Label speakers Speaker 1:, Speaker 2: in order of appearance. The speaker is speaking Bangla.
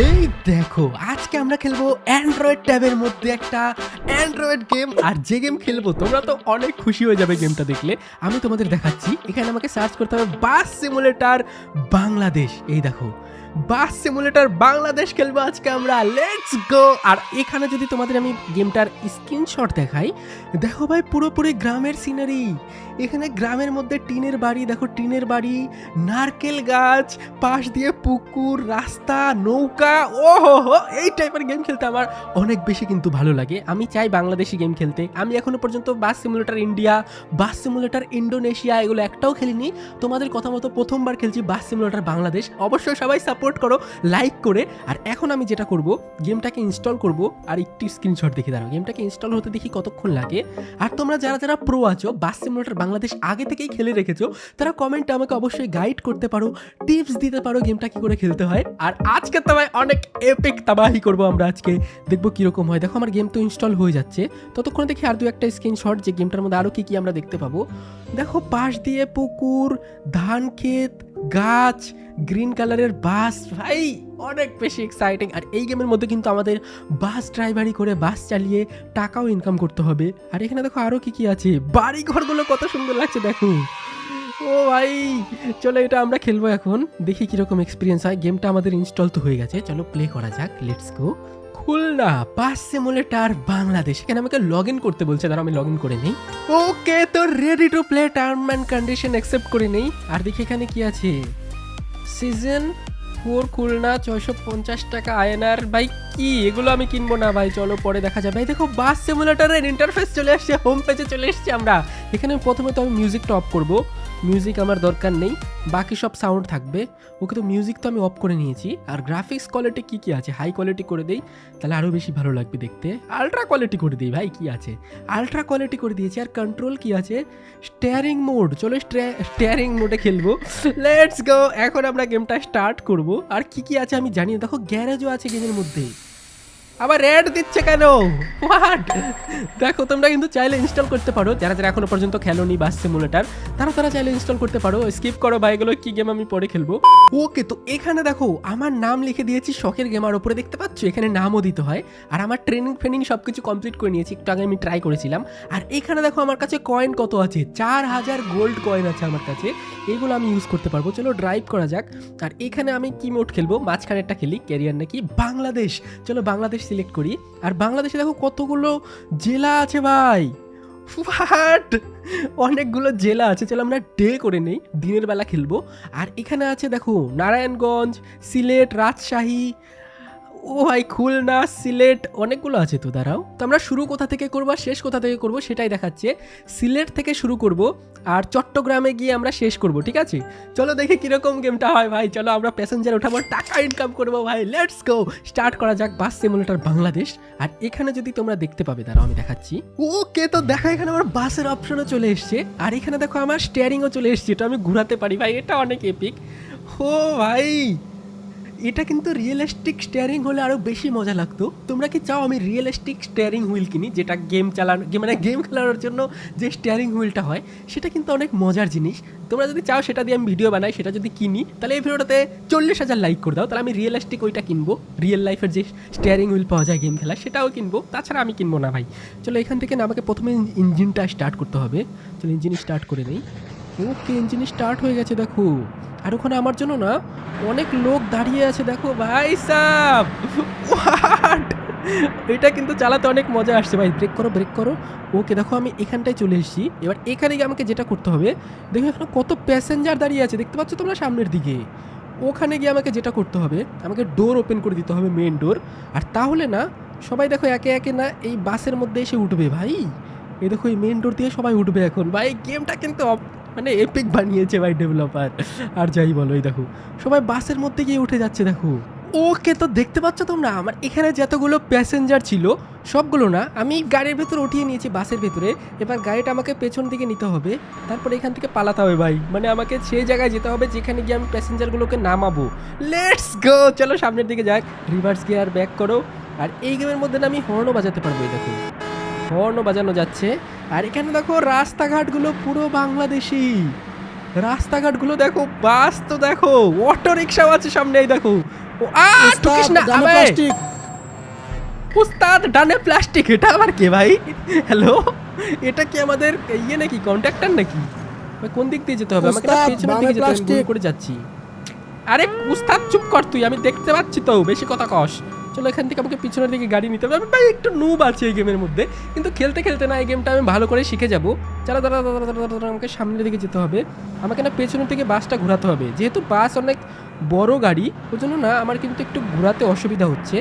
Speaker 1: এই দেখো আজকে আমরা খেলবো অ্যান্ড্রয়েড ট্যাবের মধ্যে একটা অ্যান্ড্রয়েড গেম। আর যে গেম খেলবো তোমরা তো অনেক খুশি হয়ে যাবে গেমটা দেখলে। আমি তোমাদের দেখাচ্ছি, এখানে আমাকে সার্চ করতে হবে বাস সিমুলেটর বাংলাদেশ। এই দেখো বাস সিমুলেটর বাংলাদেশ খেলবো আজকে আমরা, লেটস গো। আর এখানে যদি তোমাদের আমি গেমটার স্ক্রিনশট দেখাই, দেখো ভাই পুরোপুরি গ্রামের সিনারি। এখানে গ্রামের মধ্যে টিনের বাড়ি, দেখো টিনের বাড়ি, নারকেল গাছ, পাশ দিয়ে পুকুর, রাস্তা, নৌকা। ও হো হো, এই টাইপের গেম খেলতে আমার অনেক বেশি কিন্তু ভালো লাগে। আমি চাই বাংলাদেশি গেম খেলতে। আমি এখনো পর্যন্ত বাস সিমুলেটর ইন্ডিয়া, বাস সিমুলেটর ইন্দোনেশিয়া এগুলো একটাও খেলিনি। তোমাদের কথা মতো প্রথমবার খেলছি বাস সিমুলেটর বাংলাদেশ। অবশ্যই সবাই সাপোর্ট করো লাইক করে। আর এখন আমি যেটা করব, গেমটাকে ইনস্টল করব। আর একটি স্ক্রিনশট দেখে দাঁড়াও, গেমটাকে ইনস্টল হতে দেখি কতক্ষণ লাগে। আর তোমরা যারা যারা প্রো আছো, বাস সিমুলেটর বাংলাদেশ আগে থেকেই খেলে রেখেছো, তারা কমেন্টে আমাকে অবশ্যই গাইড করতে পারো, টিপস দিতে পারো গেমটা কি করে খেলতে হয়। আর আজকে তোমায় অনেক এপিক তাবাহি করবো আমরা আজকে, দেখবো কিরকম হয়। দেখো আমার গেম তো ইনস্টল হয়ে যাচ্ছে, ততক্ষণ দেখি আর দু একটা স্ক্রিনশট যে গেমটার মধ্যে আরও কি কি আমরা দেখতে পাবো। দেখো পাশ দিয়ে পুকুর, ধান ক্ষেত, গাছ, গ্রিন কালারের বাস। ভাই অনেক বেশি এক্সাইটিং। আর এই গেমের মধ্যে কিন্তু আমাদের বাস ড্রাইভারি করে বাস চালিয়ে টাকাও ইনকাম করতে হবে। আর এখানে দেখো আরও কি কি আছে, বাড়ি ঘরগুলো কত সুন্দর লাগছে দেখো। ও ভাই চলো এটা আমরা খেলবো এখন, দেখি কিরকম এক্সপিরিয়েন্স হয়। গেমটা আমাদের ইনস্টল তো হয়ে গেছে, চলো প্লে করা যাক, let's go. Khulna bus simulator Bangladesh, এখানে আমাকে লগ ইন করতে বলছে, ধরো আমি লগ ইন করে নেই। ওকে তো ready to play, term and condition accept করে নেই। আর দেখি এখানে কি আছে, সিজন 4 খুলনা 650 টাকা আয়নার। ভাই কি এগুলো আমি কিনবো না ভাই, চলো পরে দেখা যাবে। ভাই দেখো বাস সিমুলেটরের ইন্টারফেস চলে আসছে, হোম পেজে চলে এসেছি আমরা। এখানে প্রথমে তো আমি মিউজিকটা অফ করব, মিউজিক আমার দরকার নেই, বাকি সব সাউন্ড থাকবে। ওকে তো মিউজিক তো আমি অফ করে নিয়েছি। আর গ্রাফিক্স কোয়ালিটি কি কি আছে, হাই কোয়ালিটি করে দেই, তাহলে আরও বেশি ভালো লাগবে দেখতে। আলট্রা কোয়ালিটি করে দিই ভাই, কি আছে, আলট্রা কোয়ালিটি করে দিয়েছি। আর কন্ট্রোল কি আছে, স্টিয়ারিং মোড, চলো স্টিয়ারিং মোডে খেলবো, লেটস গো। এখন আমরা গেমটা স্টার্ট করব। আর কি কি আছে আমি জানি না, দেখো গ্যারেজও আছে গেমের মধ্যে। আবার রেড দিচ্ছে কেন, হোয়াট? দেখো তোমরা কিন্তু চাইলে ইনস্টল করতে পারো, যারা যারা এখনো পর্যন্ত খেলোনি বাস সিমুলেটর, তারা চাইলে ইনস্টল করতে পারো। স্কিপ করো ভাই, এগুলো কি গেম আমি পরে খেলবো। ওকে তো এখানে দেখো আমার নাম লিখে দিয়েছি শখের গেমার উপরে, দেখতে পাচ্ছ এখানে নামও দিতে হয়। আর আমার ট্রেনিং সব কিছু কমপ্লিট করে নিয়েছি, একটু আগে আমি ট্রাই করেছিলাম। আর এখানে দেখো আমার কাছে কয়েন কত আছে, 4000 গোল্ড কয়েন আছে আমার কাছে, এগুলো আমি ইউজ করতে পারবো। চলো ড্রাইভ করা যাক। আর এখানে আমি কি মোড খেলবো, মাঝখানেরটা খেলি, ক্যারিয়ার নাকি বাংলাদেশ, চলো বাংলাদেশ সিলেক্ট করি। আর বাংলাদেশে দেখো কতগুলো জেলা আছে ভাই, হোয়াট, অনেকগুলো জেলা আছে। চলো আমরা ডে করে নেই, দিনের বেলা খেলবো। আর এখানে আছে দেখো নারায়ণগঞ্জ, সিলেট, রাজশাহী, ও ভাই খুলনা, সিলেট, অনেকগুলো আছে তো। দাঁড়াও তো আমরা শুরু কোথা থেকে করবো আর শেষ কোথা থেকে করবো সেটাই দেখাচ্ছে। সিলেট থেকে শুরু করব আর চট্টগ্রামে গিয়ে আমরা শেষ করব, ঠিক আছে? চলো দেখি কিরকম গেমটা হয় ভাই। চলো আমরা প্যাসেঞ্জার উঠাবো, টাকা ইনকাম করবো ভাই, লেটস গো। স্টার্ট করা যাক বাস সিমুলেটর বাংলাদেশ। আর এখানে যদি তোমরা দেখতে পাবে, দাঁড়াও আমি দেখাচ্ছি। ওকে তো দেখো এখানে আমার বাসের অপশনও চলে এসছে। আর এখানে দেখো আমার স্টিয়ারিংও চলে এসছে, এটা আমি ঘুরাতে পারি ভাই, এটা অনেক এপিক। ও ভাই এটা কিন্তু রিয়েলিস্টিক স্টিয়ারিং হলে আরও বেশি মজা লাগতো। তোমরা কি চাও আমি রিয়েলিস্টিক স্টিয়ারিং হুইল কিনি, যেটা গেম চালানো, মানে গেম খেলানোর জন্য যে স্টিয়ারিং হুইলটা হয়, সেটা কিন্তু অনেক মজার জিনিস। তোমরা যদি চাও সেটা দিয়ে আমি ভিডিও বানাই, সেটা যদি কিনি, তাহলে এই ভিডিওটাতে 40,000 লাইক করে দাও, তাহলে আমি রিয়েলিস্টিক ওইটা কিনবো। রিয়েল লাইফের যে স্টিয়ারিং হুইল পাওয়া যায় গেম খেলা, সেটাও কিনবো, তাছাড়া আমি কিনবো না ভাই। চলো এখান থেকে না আমাকে প্রথমে ইঞ্জিনটা স্টার্ট করতে হবে। চলো ইঞ্জিন স্টার্ট করে নিই। ওকে ইঞ্জিন স্টার্ট হয়ে গেছে দেখো। আর ওখানে আমার জন্য না অনেক লোক দাঁড়িয়ে আছে দেখো ভাই সাব, হোয়াট, এটা কিন্তু চালাতে অনেক মজা আসছে ভাই। ব্রেক করো ব্রেক করো। ওকে দেখো আমি এখানটায় চলে এসেছি। এবার এখানে গিয়ে আমাকে যেটা করতে হবে, দেখো এখানে কত প্যাসেঞ্জার দাঁড়িয়ে আছে, দেখতে পাচ্ছ তোমরা সামনের দিকে। ওখানে গিয়ে আমাকে যেটা করতে হবে, আমাকে ডোর ওপেন করে দিতে হবে, মেন ডোর। আর তাহলে না সবাই দেখো একে একে না এই বাসের মধ্যে এসে উঠবে ভাই। এই দেখো এই মেন ডোর দিয়ে সবাই উঠবে এখন ভাই। গেমটা কিন্তু মানে এপিক বানিয়েছে ভাই ডেভেলপার। আর যাই বলো, এই দেখো সবাই বাসের মধ্যে গিয়ে উঠে যাচ্ছে দেখো। ওকে তো দেখতে পাচ্ছ তোমরা আমার এখানে যতগুলো প্যাসেঞ্জার ছিল সবগুলো না আমি গাড়ির ভেতরে উঠিয়ে নিয়েছি, বাসের ভেতরে। এবার গাড়িটা আমাকে পেছন দিকে নিতে হবে, তারপরে এখান থেকে পালাতে হবে ভাই। মানে আমাকে সেই জায়গায় যেতে হবে যেখানে গিয়ে আমি প্যাসেঞ্জারগুলোকে নামাবো। লেটস গো, চলো সামনের দিকে যাক। রিভার্স গিয়ার ব্যাক করো। আর এই গেমের মধ্যে না আমি হর্নও বাজাতে পারবো, এই দেখো হর্নও বাজানো যাচ্ছে। আর এখানে দেখো রাস্তাঘাটগুলো পুরো বাংলাদেশি, রাস্তাঘাটগুলো দেখো, বাস তো দেখো, অটো রিক্সাও আছে সামনে, এই দেখো ও ঠুকিস না আবে উস্তাদ ডানে প্লাস্টিক, এটা আবার কে ভাই? হ্যালো, এটা কি আমাদের ইয়ে নাকি, কন্ট্রাক্টর নাকি? ভাই কোন দিক দিয়ে যেতে হবে? আমাকে না পেছনের দিকে যেতে হবে, আমি ভুল করে যাচ্ছি। আরে উস্তাদ চুপ কর তুই, আমি দেখতে পাচ্ছি তো, বেশি কথা কস। চলো এখান থেকে আমাকে পিছনের দিকে গাড়ি নিতে হবে। আমি ভাই একটু নুব আছি এই গেমের মধ্যে, কিন্তু খেলতে খেলতে না এই গেমটা আমি ভালো করে শিখে যাবো। চলো দাঁড়া, আমাকে সামনের দিকে যেতে হবে। আমাকে না পেছনের দিকে বাসটা ঘোরাতে হবে, যেহেতু বাস অনেক বড় গাড়ি, ওই জন্য না আমার কিন্তু একটু ঘোরাতে অসুবিধা হচ্ছে।